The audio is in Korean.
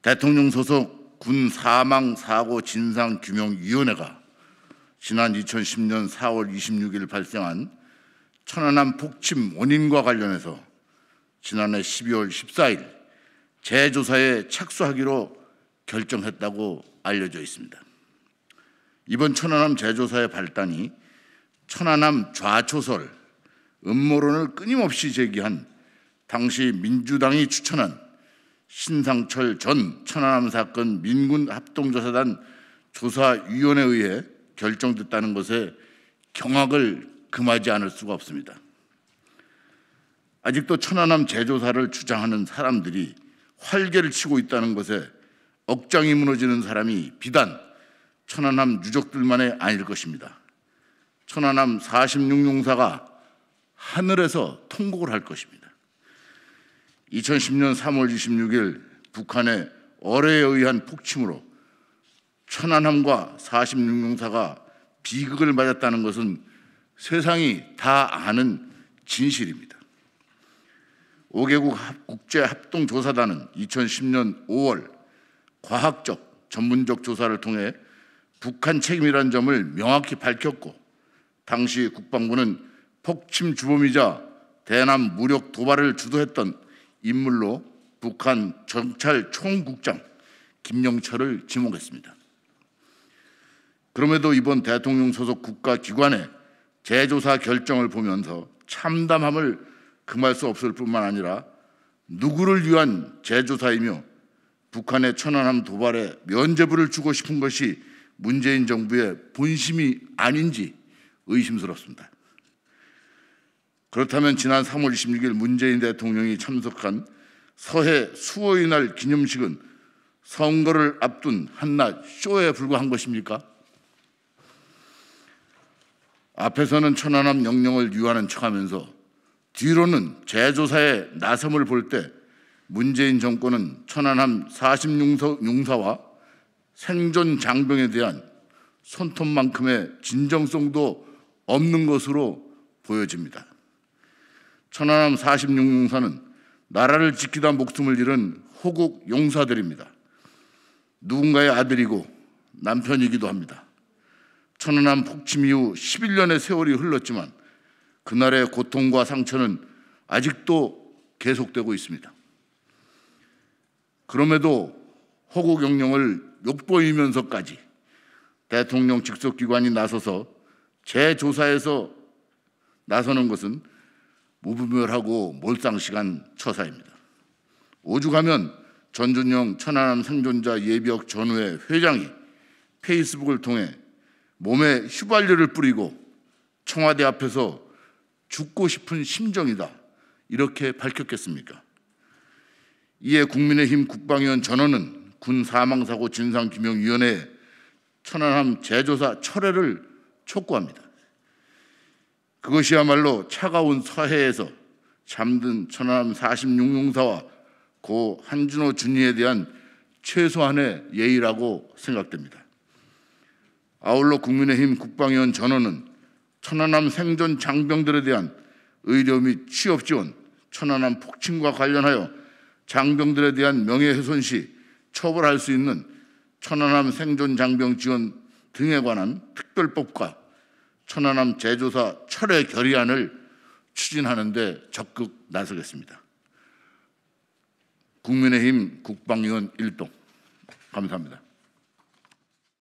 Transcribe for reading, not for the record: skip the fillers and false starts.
대통령 소속 군 사망사고 진상규명위원회가 지난 2010년 4월 26일 발생한 천안함 폭침 원인과 관련해서 지난해 12월 14일 재조사에 착수하기로 결정했다고 알려져 있습니다. 이번 천안함 재조사의 발단이 천안함 좌초설 음모론을 끊임없이 제기한 당시 민주당이 추천한 신상철 전 천안함 사건 민군 합동조사단 조사위원회에 의해 결정됐다는 것에 경악을 금하지 않을 수가 없습니다. 아직도 천안함 재조사를 주장하는 사람들이 활개를 치고 있다는 것에 억장이 무너지는 사람이 비단 천안함 유족들만이 아닐 것입니다. 천안함 46용사가 하늘에서 통곡을 할 것입니다. 2010년 3월 26일 북한의 어뢰에 의한 폭침으로 천안함과 46용사가 비극을 맞았다는 것은 세상이 다 아는 진실입니다. 5개국 국제합동조사단은 2010년 5월 과학적, 전문적 조사를 통해 북한 책임이라는 점을 명확히 밝혔고, 당시 국방부는 폭침 주범이자 대남 무력 도발을 주도했던 인물로 북한 정찰 총국장 김영철을 지목했습니다. 그럼에도 이번 대통령 소속 국가기관의 재조사 결정을 보면서 참담함을 금할 수 없을 뿐만 아니라 누구를 위한 재조사이며 북한의 천안함 도발에 면죄부를 주고 싶은 것이 문재인 정부의 본심이 아닌지 의심스럽습니다. 그렇다면 지난 3월 26일 문재인 대통령이 참석한 서해 수호의 날 기념식은 선거를 앞둔 한낱 쇼에 불과한 것입니까? 앞에서는 천안함 영령을 유하는 척하면서 뒤로는 재조사에 나섬을 볼 때 문재인 정권은 천안함 46용사와 생존 장병에 대한 손톱만큼의 진정성도 없는 것으로 보여집니다. 천안함 46용사는 나라를 지키다 목숨을 잃은 호국 용사들입니다. 누군가의 아들이고 남편이기도 합니다. 천안함 폭침 이후 11년의 세월이 흘렀지만 그날의 고통과 상처는 아직도 계속되고 있습니다. 그럼에도 호국 영령을 욕보이면서까지 대통령 직속기관이 나서서 재조사에서 나서는 것은 무분별하고 몰상식한 처사입니다. 오죽하면 전준영 천안함 생존자 예비역 전우회 회장이 페이스북을 통해 몸에 휘발유를 뿌리고 청와대 앞에서 죽고 싶은 심정이다 이렇게 밝혔겠습니까? 이에 국민의힘 국방위원 전원은 군 사망사고 진상규명위원회에 천안함 재조사 철회를 촉구합니다. 그것이야말로 차가운 서해에서 잠든 천안함 46용사와 고 한준호 준위에 대한 최소한의 예의라고 생각됩니다. 아울러 국민의힘 국방위원 전원은 천안함 생존 장병들에 대한 의료 및 취업 지원, 천안함 폭침과 관련하여 장병들에 대한 명예훼손 시 처벌할 수 있는 천안함 생존 장병 지원 등에 관한 특별법과 천안함 재조사 철회 결의안을 추진하는 데 적극 나서겠습니다. 국민의힘 국방위원 일동 감사합니다.